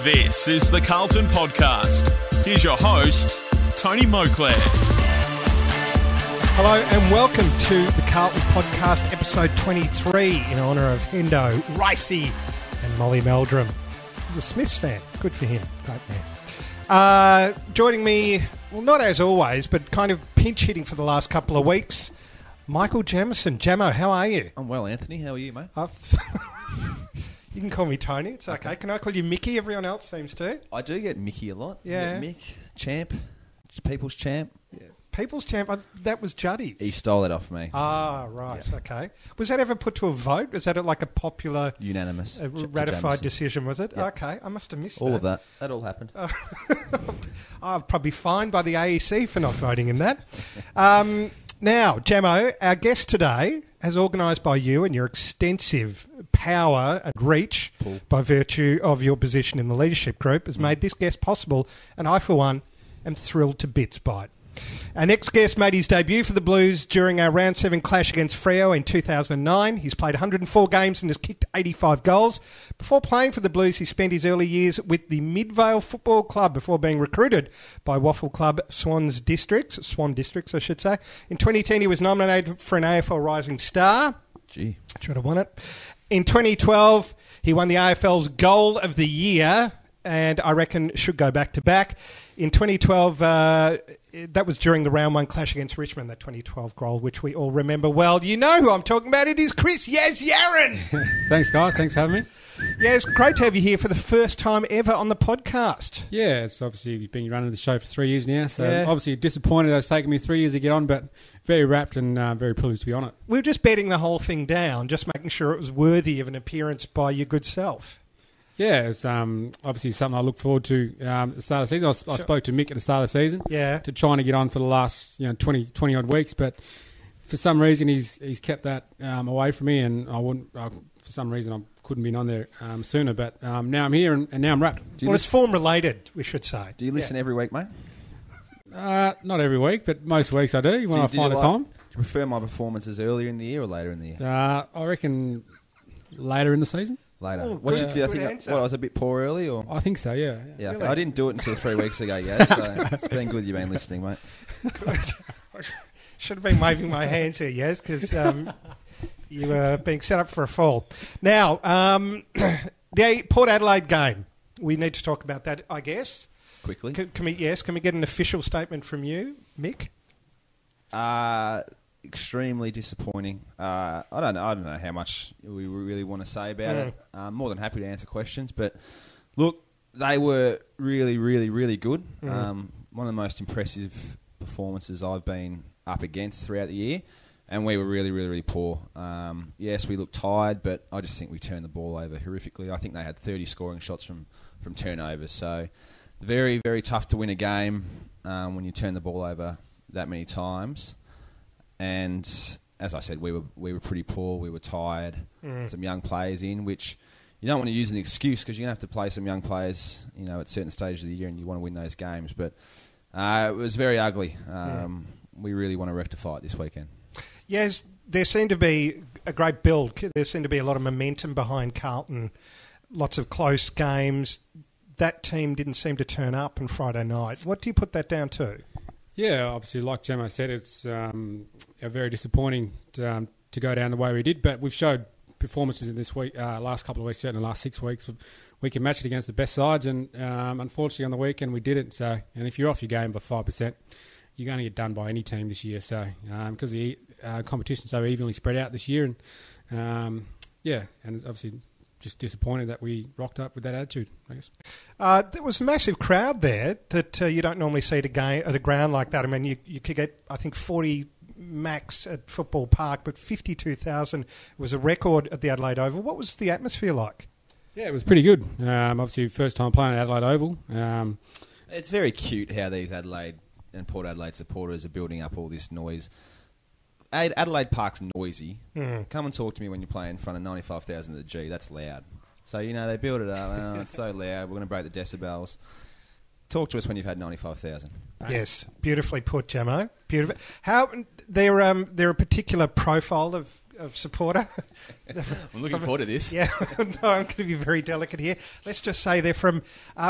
This is the Carlton Podcast. Here's your host, Tony Moclair. Hello and welcome to the Carlton Podcast, episode 23, in honour of Hendo, Ricey and Molly Meldrum. He's a Smiths fan. Good for him. Great man. Joining me, well, not as always, but kind of pinch hitting for the last couple of weeks, Michael Jamison. Jamo, how are you? I'm well, Anthony. How are you, mate? You can call me Tony. It's okay. Can I call you Mickey? Everyone else seems to. I do get Mickey a lot. Yeah. Mick, Champ, People's Champ. Yeah. People's Champ, that was Juddy's. He stole that off me. Ah, right. Yeah. Okay. Was that ever put to a vote? Was that like a popular... Unanimous. Ratified decision, was it? Yep. Okay. I must have missed all of that. That all happened. I'm probably fined by the AEC for not voting in that. Now, Jamo, our guest today, as organised by you and your extensive power and reach by virtue of your position in the leadership group, has made this guest possible, and I, for one, am thrilled to bits by it. Our next guest made his debut for the Blues during our Round 7 clash against Freo in 2009. He's played 104 games and has kicked 85 goals. Before playing for the Blues, he spent his early years with the Midvale Football Club before being recruited by Waffle Club Swan Districts, I should say. In 2010, he was nominated for an AFL Rising Star. Gee. Should have won it. In 2012, he won the AFL's Goal of the Year, and I reckon should go back to back. In 2012, that was during the Round 1 clash against Richmond, that 2012 goal, which we all remember well. You know who I'm talking about. It is Chris Yarran. Thanks, guys. Thanks for having me. Yeah, it's great to have you here for the first time ever on the podcast. Yeah, it's obviously you've been running the show for 3 years now, so obviously disappointed that it's taken me 3 years to get on, but very rapt and very pleased to be on it. We were just betting the whole thing down, just making sure it was worthy of an appearance by your good self. Yeah, it's obviously something I look forward to at the start of the season. I spoke to Mick at the start of the season to trying to get on for the last 20 odd weeks, but for some reason he's kept that away from me, and for some reason I couldn't be on there sooner. But now I'm here and now I'm wrapped. It's form related, we should say. Do you listen every week, mate? Not every week, but most weeks I do when I find the time. Do you prefer my performances earlier in the year or later in the year? I reckon later in the season. Later. Oh, What did you think? I was a bit poor early, or I think so. Yeah. Yeah. Really? I didn't do it until 3 weeks ago. Yeah. So it's been good you've been listening, mate. Should have been waving my hands here, yes, because you were being set up for a fall. Now, the Port Adelaide game. We need to talk about that, I guess. Quickly. Can we get an official statement from you, Mick? Extremely disappointing. I don't know how much we really want to say about it. More than happy to answer questions, but look, they were really, really, really good. One of the most impressive performances I've been up against throughout the year, and we were really, really, really poor. Yes, we looked tired, but I just think we turned the ball over horrifically. I think they had 30 scoring shots from turnovers, so very, very tough to win a game when you turn the ball over that many times. And as I said, we were pretty poor. We were tired. Some young players in, which you don't want to use an excuse because you're going to have to play some young players, at certain stages of the year, and you want to win those games. But it was very ugly. We really want to rectify it this weekend. Yes, there seemed to be a great build. There seemed to be a lot of momentum behind Carlton. Lots of close games. That team didn't seem to turn up on Friday night. What do you put that down to? Yeah, obviously, like Jamo said, it's very disappointing to go down the way we did. But we've showed performances in this week, last couple of weeks, certainly the last 6 weeks. We can match it against the best sides, and unfortunately on the weekend we didn't. So, and if you're off your game by 5%, you're going to get done by any team this year. So, because the competition's so evenly spread out this year, and obviously just disappointed that we rocked up with that attitude, I guess. There was a massive crowd there that you don't normally see at a ground like that. I mean, you could get, I think, 40 max at Football Park, but 52,000 was a record at the Adelaide Oval. What was the atmosphere like? Yeah, it was pretty good. Obviously, first time playing at Adelaide Oval. It's very cute how these Adelaide and Port Adelaide supporters are building up all this noise. Adelaide Park's noisy. Come and talk to me when you're playing in front of 95,000 at the G. That's loud. So, they build it up. Oh, it's so loud. We're going to break the decibels. Talk to us when you've had 95,000. Yes, beautifully put, Jamo. Beautiful. How they're a particular profile of of supporter. I'm looking forward to this. Yeah, no, I'm going to be very delicate here. Let's just say they're from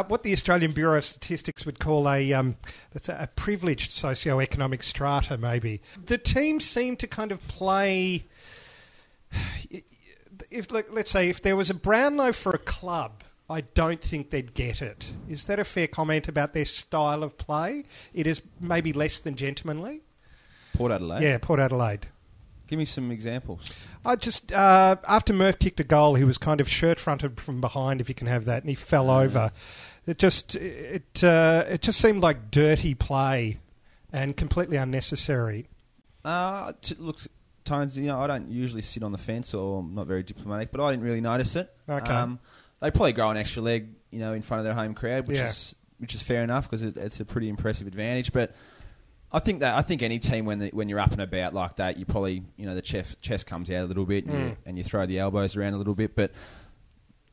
what the Australian Bureau of Statistics would call that's a privileged socio-economic strata, maybe. The teams seem to kind of play... Let's say if there was a Brownlow for a club, I don't think they'd get it. Is that a fair comment about their style of play? It is maybe less than gentlemanly? Port Adelaide? Yeah, Port Adelaide. Give me some examples. I just after Murph kicked a goal, he was kind of shirt fronted from behind, if you can have that, and he fell over. It just seemed like dirty play and completely unnecessary. Look, Tones, I don't usually sit on the fence, or I'm not very diplomatic, but I didn't really notice it. Okay. They probably grow an extra leg, in front of their home crowd, which is fair enough because it's a pretty impressive advantage. But I think any team when you're up and about like that, you probably the chest comes out a little bit and you throw the elbows around a little bit. But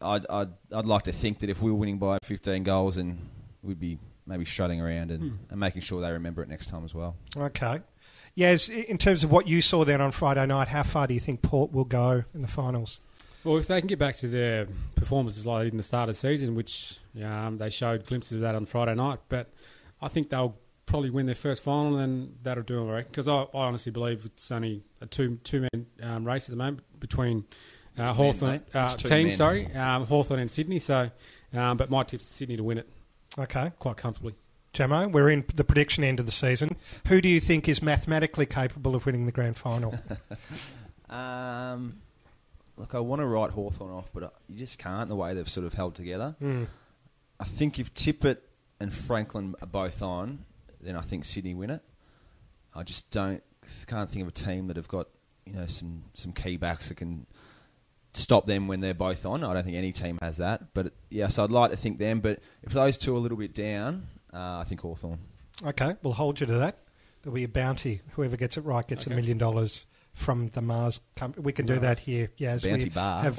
I'd like to think that if we were winning by 15 goals, and we'd be maybe strutting around and making sure they remember it next time as well. Okay. Yes, in terms of what you saw then on Friday night, how far do you think Port will go in the finals? Well, if they can get back to their performances like they did in the start of the season, which they showed glimpses of that on Friday night, but I think they'll probably win their first final, and that'll do them, I reckon. Because I honestly believe it's only a two-man race at the moment between Hawthorn Hawthorn and Sydney. So, but my tip's Sydney to win it. Okay, quite comfortably. Jamo, we're in the prediction end of the season. Who do you think is mathematically capable of winning the grand final? Look, I want to write Hawthorn off, but you just can't, the way they've sort of held together. I think if Tippett and Franklin are both on, then I think Sydney win it. I just can't think of a team that have got some key backs that can stop them when they're both on. I don't think any team has that. But so I'd like to think them. But if those two are a little bit down, I think Hawthorn. Okay, we'll hold you to that. There'll be a bounty. Whoever gets it right gets $1 million from the Mars company. We can do that here. Yeah, bounty bar?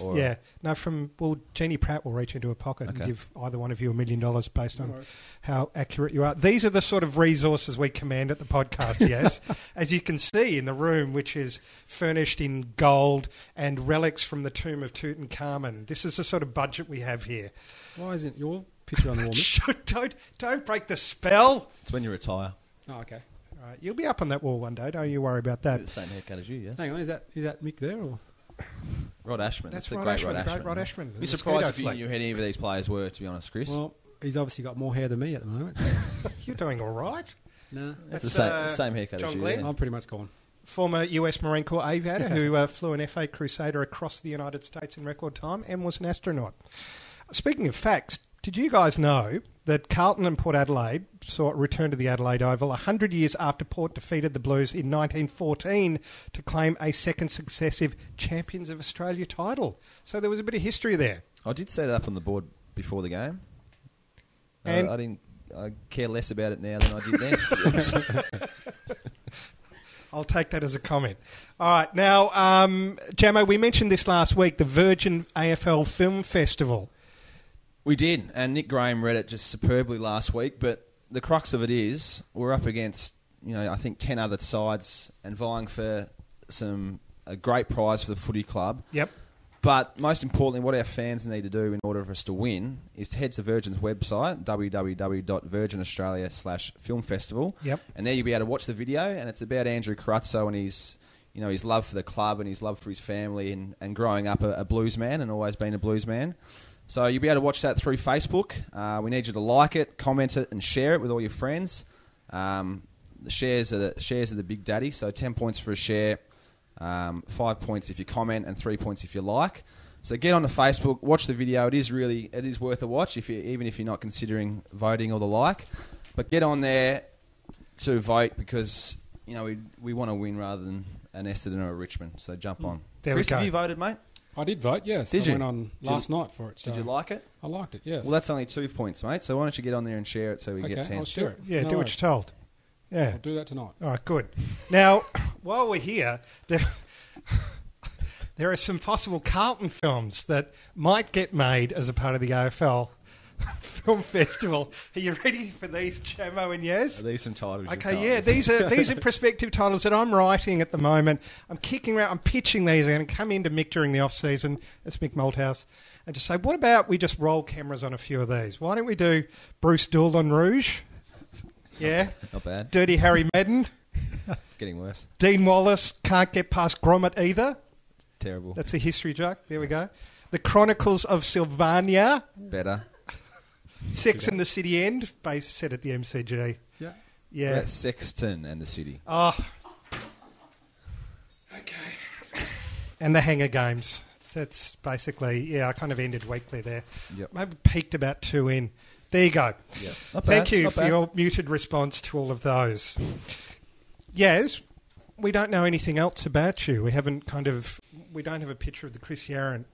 Jeannie Pratt will reach into a pocket and give either one of you $1 million based on how accurate you are. These are the sort of resources we command at the podcast, yes. As you can see in the room, which is furnished in gold and relics from the tomb of Tutankhamun. This is the sort of budget we have here. Why isn't your picture on the wall? Don't break the spell. It's when you retire. Oh, okay. You'll be up on that wall one day. Don't you worry about that. The same haircut as you, yes. Hang on, is that Mick there or Rod Ashman? That's the Rod great Ashman. Rod Ashman. Great Rod Ashman. Be surprised if you knew who any of these players were. To be honest, Chris. Well, he's obviously got more hair than me at the moment. You're doing all right. No, that's the same haircut John as you. Glenn. Yeah. I'm pretty much gone. Former US Marine Corps aviator who flew an F-8 Crusader across the United States in record time and was an astronaut. Speaking of facts, did you guys know that Carlton and Port Adelaide saw it return to the Adelaide Oval 100 years after Port defeated the Blues in 1914 to claim a second successive Champions of Australia title? So there was a bit of history there. I did say that up on the board before the game. And I care less about it now than I did then. To be honest. I'll take that as a comment. All right. Now, Jamo, we mentioned this last week, the Virgin AFL Film Festival. We did, and Nick Graham read it just superbly last week, but the crux of it is we're up against, I think 10 other sides and vying for a great prize for the footy club. Yep. But most importantly, what our fans need to do in order for us to win is to head to Virgin's website, www.virginaustralia/filmfestival. Yep. And there you'll be able to watch the video, and it's about Andrew Carazzo and his love for the club and his love for his family and growing up a blues man and always been a blues man. So you'll be able to watch that through Facebook. We need you to like it, comment it, and share it with all your friends. The shares are the big daddy. So 10 points for a share, 5 points if you comment, and 3 points if you like. So get onto Facebook, watch the video. It is worth a watch even if you're not considering voting or the like. But get on there to vote because we want to win rather than an Essendon or a Richmond. So jump on. There Chris, we go. have you voted, mate? I did vote, yes. Did I you? went on last night for it. So did you like it? I liked it, yes. Well, that's only 2 points, mate. So why don't you get on there and share it so we get 10? I'll share it. Yeah, No do what worries. you're told. Yeah. I'll do that tonight. All right, good. Now, while we're here, there are some possible Carlton films that might get made as a part of the AFL Film Festival. Are you ready for these, Jamo and Yaz? Are these some titles? Okay, yeah, these are prospective titles that I'm writing at the moment. I'm kicking around, I'm pitching these. I'm going to come into Mick during the off season. That's Mick Malthouse, and just say, what about we just roll cameras on a few of these? Why don't we do Bruce Doolin Rouge? Yeah, not bad. Dirty Harry Madden. Getting worse. Dean Wallace can't get past Gromit either. Terrible. That's a history joke. There we go. The Chronicles of Sylvania. Better. Sex and the City End, based set at the MCG. Yeah. Yeah. That's Sexton and the City. Oh. Okay. And the Hanger Games. That's basically, I kind of ended weekly there. Yep. Maybe peaked about 2 in. There you go. Yep. Not Thank bad, you not for bad. your muted response to all of those. Yaz, we don't know anything else about you. We don't have a picture of the Chris Yarran.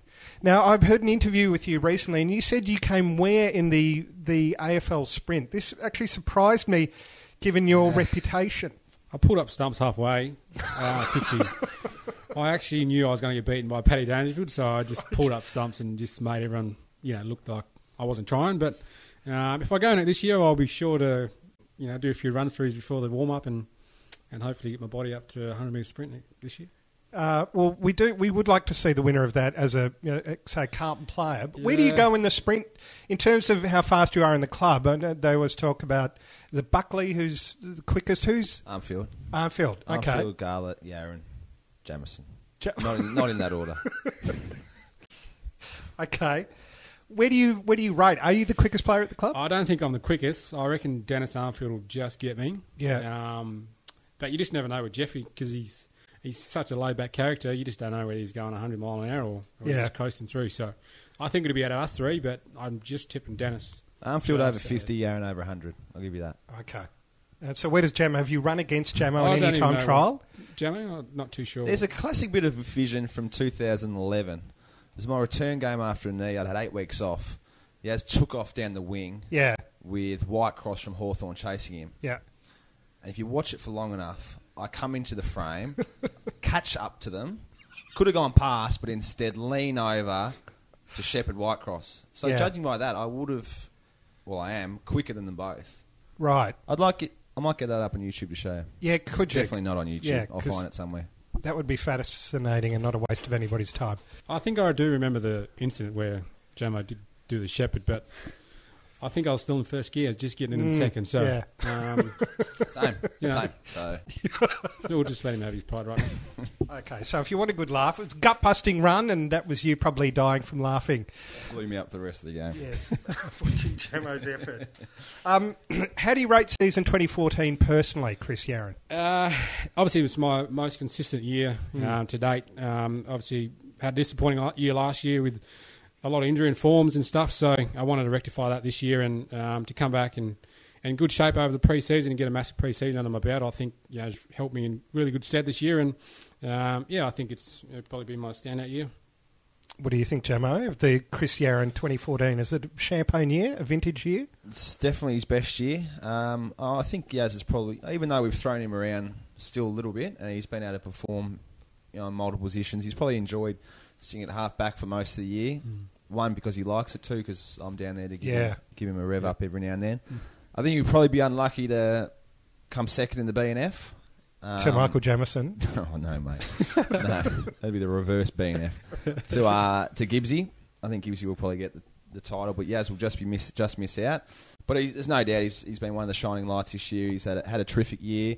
Now, I've heard an interview with you recently, and you said you came where in the AFL sprint. This actually surprised me, given your reputation. I pulled up stumps halfway, 50. I actually knew I was going to get beaten by Paddy Dangerfield, so I just pulled up stumps and just made everyone, look like I wasn't trying. But if I go in it this year, I'll be sure to, do a few run-throughs before the warm-up and hopefully get my body up to 100-metre sprint this year. Well, we would like to see the winner of that as a, say, Carlton player. But where do you go in the sprint in terms of how fast you are in the club? They always talk about the Buckley, who's the quickest. Who's Armfield? Okay. Armfield, Garlett, Yarran, Jamison. Not in that order. Okay. Where do you rate? Are you the quickest player at the club? I don't think I'm the quickest. I reckon Dennis Armfield will just get me. Yeah. But you just never know with Jeffrey because he's such a laid-back character. You just don't know whether he's going 100 mile an hour or just coasting through. So I think it'll be out of us three, but I'm just tipping Dennis. Armfield over 50, Yarran over 100. I'll give you that. Okay. So where does Jamo? Have you run against Jamo I in don't any even time know trial? Jamo? I'm not too sure. There's a classic bit of vision from 2011. It was my return game after a knee. I'd had 8 weeks off. Yaz took off down the wing with Whitecross from Hawthorn chasing him. Yeah. And if you watch it for long enough, I come into the frame, catch up to them, could have gone past, but instead lean over to shepherd Whitecross. So judging by that, I am quicker than them both. Right. I might get that up on YouTube to show you. Yeah, could you? Definitely not on YouTube. Yeah, I'll find it somewhere. That would be fascinating and not a waste of anybody's time. I think I do remember the incident where Jamo did do the shepherd, but I think I was still in first gear, just getting in second. So, Same. So we'll just let him have his pride right now. Okay, so if you want a good laugh, it's gut-busting run, and that was you probably dying from laughing. blew me up the rest of the game. Yes, watching Jamo's effort. How do you rate season 2014 personally, Chris Yarran? Obviously, it was my most consistent year to date. Obviously, had a disappointing year last year with a lot of injury and forms and stuff, so I wanted to rectify that this year and to come back and good shape over the pre-season and get a massive pre-season under my belt. I think has helped me in really good stead this year, and I think it'll probably be my standout year. What do you think, Jamo, of the Chris Yarran 2014? Is it a champagne year, a vintage year? It's definitely his best year. I think Yaz is probably, even though we've thrown him around still a little bit, and he's been able to perform in multiple positions, he's probably enjoyed sitting at half back for most of the year. One, because he likes it. Two, because I'm down there to give him a rev up every now and then. I think he'd probably be unlucky to come second in the BNF. To Michael Jamison? Oh, no, mate. No, that'd be the reverse BNF. To Gibbsy. I think Gibbsy will probably get the title, but Yaz will just miss out. But there's no doubt he's been one of the shining lights this year. He's had a terrific year.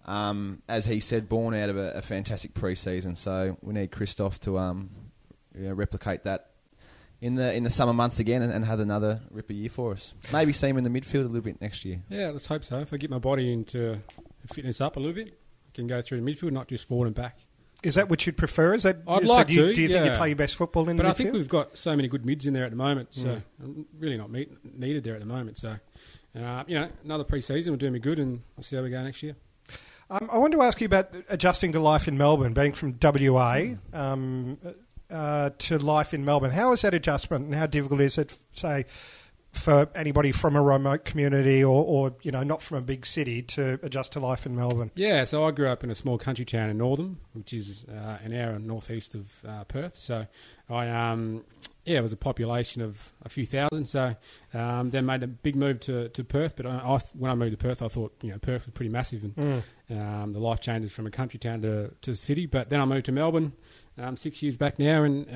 As he said, born out of a fantastic pre-season. So we need Christoph to replicate that in the summer months again and have another ripper year for us. Maybe see him in the midfield a little bit next year. Yeah, let's hope so. If I get my body into fitness up a little bit, I can go through the midfield, not just forward and back. Is that what you'd prefer? Is that I'd like to. Do you think you play your best football in the midfield? But I think we've got so many good mids in there at the moment, so I'm really not needed there at the moment. So, another pre-season will do me good, and we'll see how we go next year. I wanted to ask you about adjusting to life in Melbourne, being from WA to life in Melbourne. How is that adjustment, and how difficult is it, say, for anybody from a remote community or not from a big city to adjust to life in Melbourne? Yeah, so I grew up in a small country town in Northam, which is an hour northeast of Perth. So it was a population of a few thousand. So then made a big move to Perth. But when I moved to Perth, I thought Perth was pretty massive, and the life changes from a country town to a city. But then I moved to Melbourne 6 years back now, and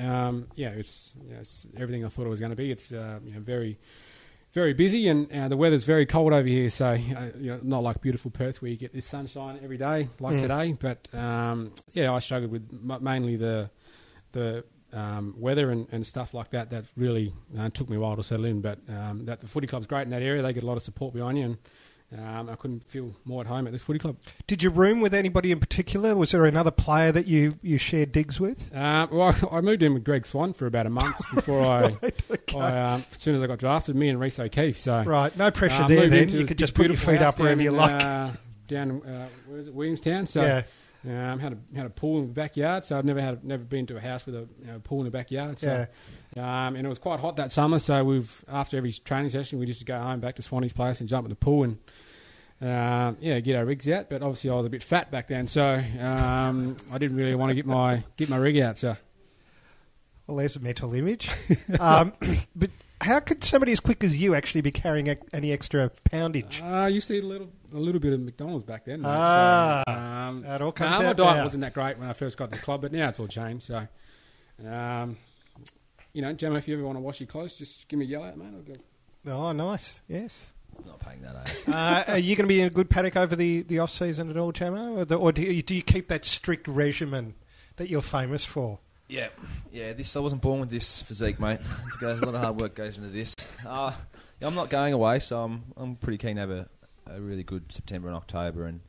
it's everything I thought it was going to be. It's very, very busy, and the weather's very cold over here. So not like beautiful Perth where you get this sunshine every day like today. But I struggled with mainly the weather and stuff like that. That really took me a while to settle in. But the footy club's great in that area. They get a lot of support behind you, and I couldn't feel more at home at this footy club. Did you room with anybody in particular? Was there another player that you shared digs with? Well, I moved in with Greg Swan for about a month before as soon as I got drafted, me and Reece O'Keefe. So right, no pressure there then. You could just put your feet up wherever you like. Down, where is it, Williamstown? So, yeah. Had a pool in the backyard, so I've never been to a house with a pool in the backyard. So, and it was quite hot that summer, so after every training session we just go home back to Swanee's place and jump in the pool and get our rigs out. But obviously I was a bit fat back then, so I didn't really want to get my rig out. So, well, there's a mental image. But how could somebody as quick as you actually be carrying any extra poundage? I used to eat a little bit of McDonald's back then. Mate. That all comes out. My diet wasn't that great when I first got to the club, but now it's all changed. So, Gemma, if you ever want to wash your clothes, just give me a yell out, mate. I'll go. Oh, nice. Yes. I'm not paying that, Are you going to be in a good paddock over the off season at all, Gemma, or do you keep that strict regimen that you're famous for? Yeah. I wasn't born with this physique, mate. A lot of hard work goes into this. I'm not going away, so I'm pretty keen to have a really good September and October. And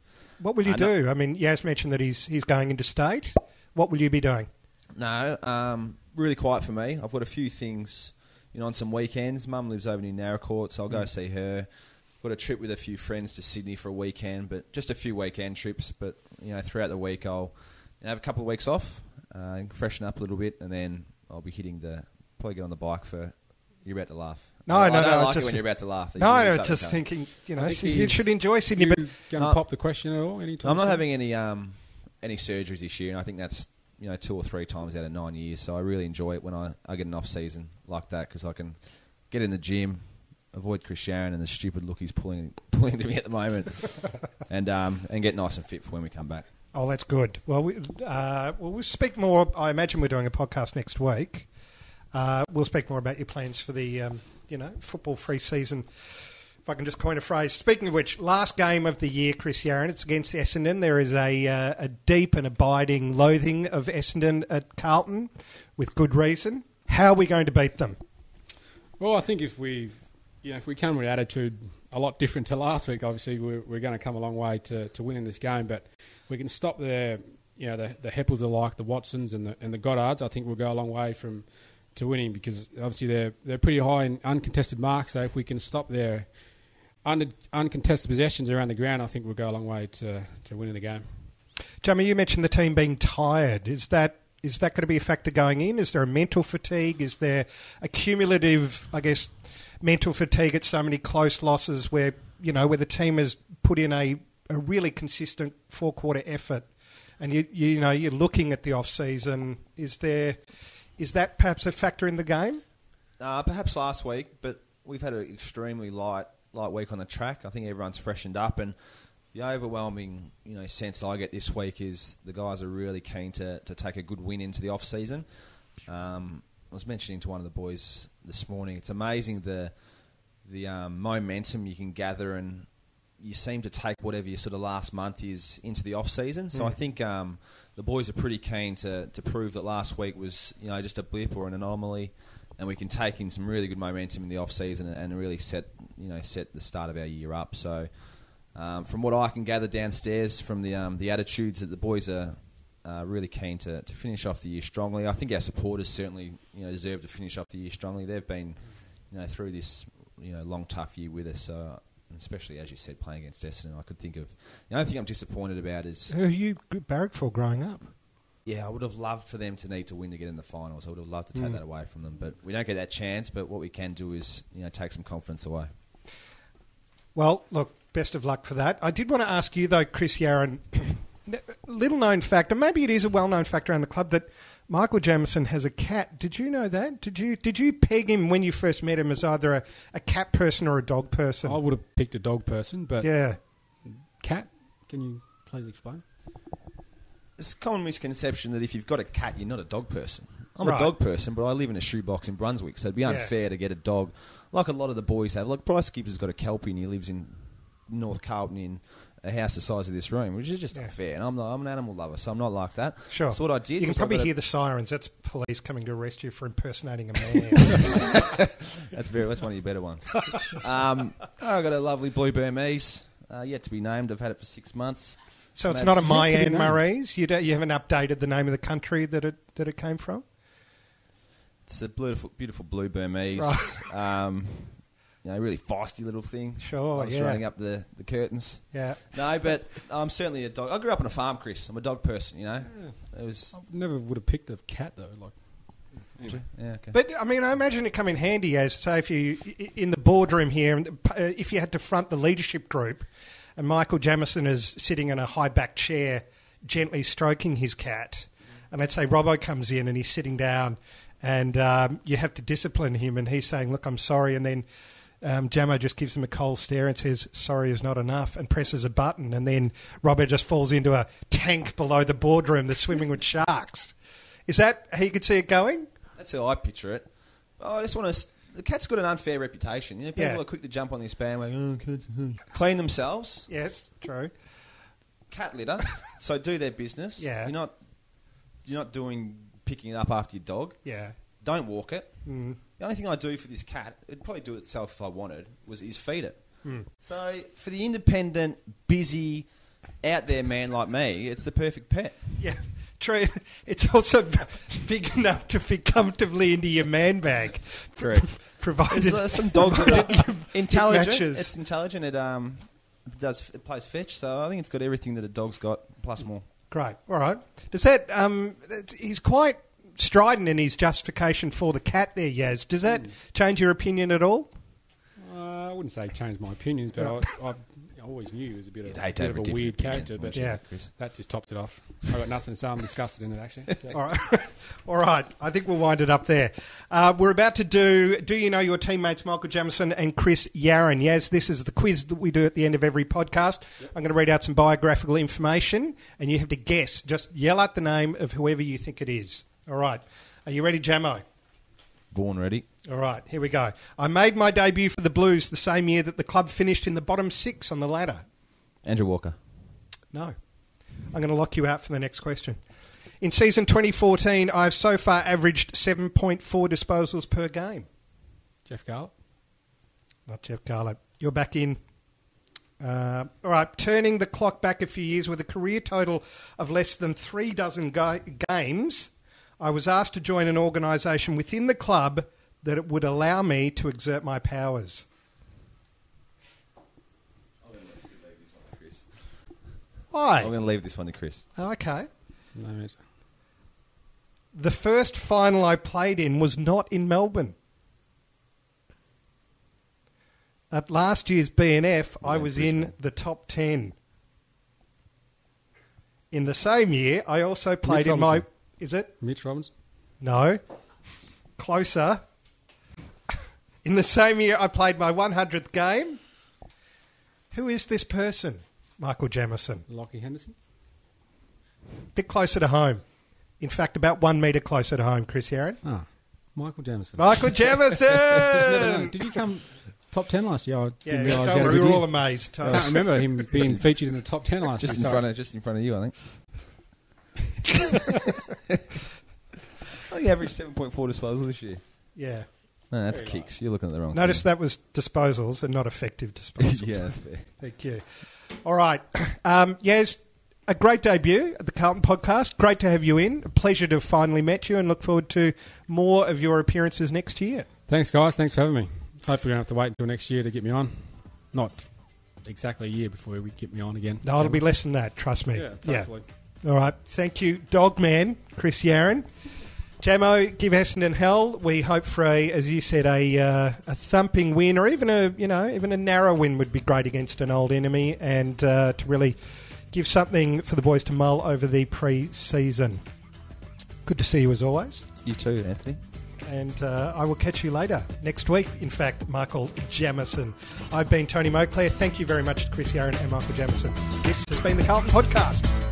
what will you do? I mean, Yaz mentioned that he's going into state. What will you be doing? No, really quiet for me. I've got a few things, on some weekends. Mum lives over near Narracourt, so I'll go see her. Got a trip with a few friends to Sydney for a weekend, but just a few weekend trips. But throughout the week, I'll have a couple of weeks off. Freshen up a little bit, and then I'll be probably get on the bike for. You're about to laugh. I don't like it when you're about to laugh. No, just thinking, you should enjoy Sydney. But going to pop the question at all? Anytime I'm not having any surgeries this year, and I think that's 2 or 3 times out of 9 years. So I really enjoy it when I get an off season like that because I can get in the gym, avoid Chris Yarran and the stupid look he's pulling to me at the moment, and get nice and fit for when we come back. Oh, that's good. Well, we'll speak more. I imagine we're doing a podcast next week. We'll speak more about your plans for the, football-free season, if I can just coin a phrase. Speaking of which, last game of the year, Chris Yarran, it's against Essendon. There is a deep and abiding loathing of Essendon at Carlton, with good reason. How are we going to beat them? Well, I think if we come with attitude a lot different to last week, obviously we're going to come a long way to winning this game, but we can stop the Heppels alike, the Watsons and the Goddards. I think we'll go a long way to winning because obviously they're pretty high in uncontested marks. So if we can stop their uncontested possessions around the ground, I think we'll go a long way to winning the game. Jamie, you mentioned the team being tired. Is that going to be a factor going in? Is there a mental fatigue? Is there a cumulative, mental fatigue at so many close losses where the team has put in a really consistent 4-quarter effort, and you're looking at the off season? Is that perhaps a factor in the game? Perhaps last week, but we've had an extremely light week on the track. I think everyone's freshened up, and the overwhelming sense I get this week is the guys are really keen to take a good win into the off season. I was mentioning to one of the boys this morning, it's amazing the momentum you can gather, and you seem to take whatever your sort of last month is into the off season. So I think the boys are pretty keen to prove that last week was just a blip or an anomaly, and we can take in some really good momentum in the off season and really set the start of our year up. So from what I can gather downstairs from the attitudes that the boys are really keen to finish off the year strongly. I think our supporters certainly deserve to finish off the year strongly. They've been through this long tough year with us. So especially as you said, playing against Essendon, I could think of the only thing I'm disappointed about is who you barracked for growing up. I would have loved for them to need to win to get in the finals. I would have loved to take that away from them, but we don't get that chance. But what we can do is, take some confidence away. Well, look, best of luck for that. I did want to ask you, though, Chris Yarran, little known fact, and maybe it is a well-known fact around the club, that Michael Jamison has a cat. Did you know that? Did you peg him when you first met him as either a cat person or a dog person? I would have picked a dog person, but cat. Can you please explain? It's a common misconception that if you've got a cat, you're not a dog person. I'm Right. a dog person, but I live in a shoebox in Brunswick, so it'd be unfair to get a dog like a lot of the boys have. Like Bryce Gibbs has got a Kelpie and he lives in North Carlton in a house the size of this room, which is just unfair. And I'm an animal lover, so I'm not like that. Sure. So what I did, you can was probably hear the sirens. That's police coming to arrest you for impersonating a man. That's one of your better ones. I got a lovely blue Burmese, yet to be named. I've had it for 6 months. So it's not a Mayan Murray's? You haven't updated the name of the country that it came from? It's a beautiful blue Burmese. Right. Really feisty little thing. Sure, I'm just running up the curtains. Yeah. No, but I'm certainly a dog. I grew up on a farm, Chris. I'm a dog person, It was... I never would have picked a cat, though. Anyway. Yeah, okay. But, I imagine it come in handy as, say, if you, in the boardroom here, if you had to front the leadership group and Michael Jamison is sitting in a high-back chair gently stroking his cat, and let's say Robbo comes in and he's sitting down and you have to discipline him and he's saying, look, I'm sorry, and then Jamo just gives him a cold stare and says, sorry is not enough, and presses a button, and then Robbo just falls into a tank below the boardroom that's swimming with sharks. Is that how you could see it going? That's how I picture it. I just want to... The cat's got an unfair reputation. People are quick to jump on this bandwagon. Clean themselves. Yes, true. Cat litter. So do their business. Yeah. You're not picking it up after your dog. Yeah. Don't walk it. Mm. The only thing I do for this cat, it'd probably do it itself if I wanted, is feed it. Mm. So for the independent, busy, out there man like me, it's the perfect pet. Yeah, true. It's also big enough to fit comfortably into your man bag. Correct. Provided There's some dogs that are intelligent. matches. It's intelligent. It plays fetch. So I think it's got everything that a dog's got plus more. Great. All right. Does that? He's quite strident in his justification for the cat there, Yaz. Does that change your opinion at all? I wouldn't say change my opinions, but I always knew he was a bit of a weird character, but that just tops it off. I've got nothing to say. I'm disgusted in it, actually. All right. All right. I think we'll wind it up there. We're about to do you know your teammates Michael Jamison and Chris Yarran? Yes, this is the quiz that we do at the end of every podcast. Yep. I'm going to read out some biographical information, and you have to guess. Just yell out the name of whoever you think it is. All right. Are you ready, Jamo? Born ready. All right, here we go. I made my debut for the Blues the same year that the club finished in the bottom 6 on the ladder. Andrew Walker. No. I'm going to lock you out for the next question. In season 2014, I've so far averaged 7.4 disposals per game. Jeff Garlett. Not Jeff Garlett. You're back in. All right, turning the clock back a few years with a career total of less than 3 dozen games, I was asked to join an organisation within the club that it would allow me to exert my powers. I'm going to leave this one to Chris. Why? I'm going to leave this one to Chris. Okay. No answer. The first final I played in was not in Melbourne. At last year's BNF, I was in the top 10. In the same year, I also played in my... Is it? Mitch Robinson? No. Closer. In the same year, I played my 100th game. Who is this person? Michael Jamison. Lockie Henderson? Bit closer to home. In fact, about 1 metre closer to home, Chris Yarran. Ah, Michael Jamison. Michael Jamison! No. Did you come top 10 last year? I didn't realise don't worry, we were all amazed. I can't remember him being featured in the top 10 last year. Just in front of you, I think. I averaged 7.4 disposals this year. Yeah. No, that's kicks. You're looking at the wrong Notice thing. that was disposals and not effective disposals. Yeah, that's fair. Thank you. All right. Yes, a great debut at the Carlton Podcast. Great to have you in. A pleasure to have finally met you and look forward to more of your appearances next year. Thanks, guys. Thanks for having me. Hopefully we don't have to wait until next year to get me on. Not exactly a year before we get me on again. No, it'll be less than that, trust me. Yeah, totally. All right. Thank you, Dogman, Chris Yarran. Jamo, give Essendon hell. We hope for as you said, a thumping win, or even a narrow win would be great against an old enemy, and to really give something for the boys to mull over the pre-season. Good to see you as always. You too, Anthony. And I will catch you later next week. In fact, Michael Jamison. I've been Tony Moclair. Thank you very much to Chris Yarran and Michael Jamison. This has been the Carlton Podcast.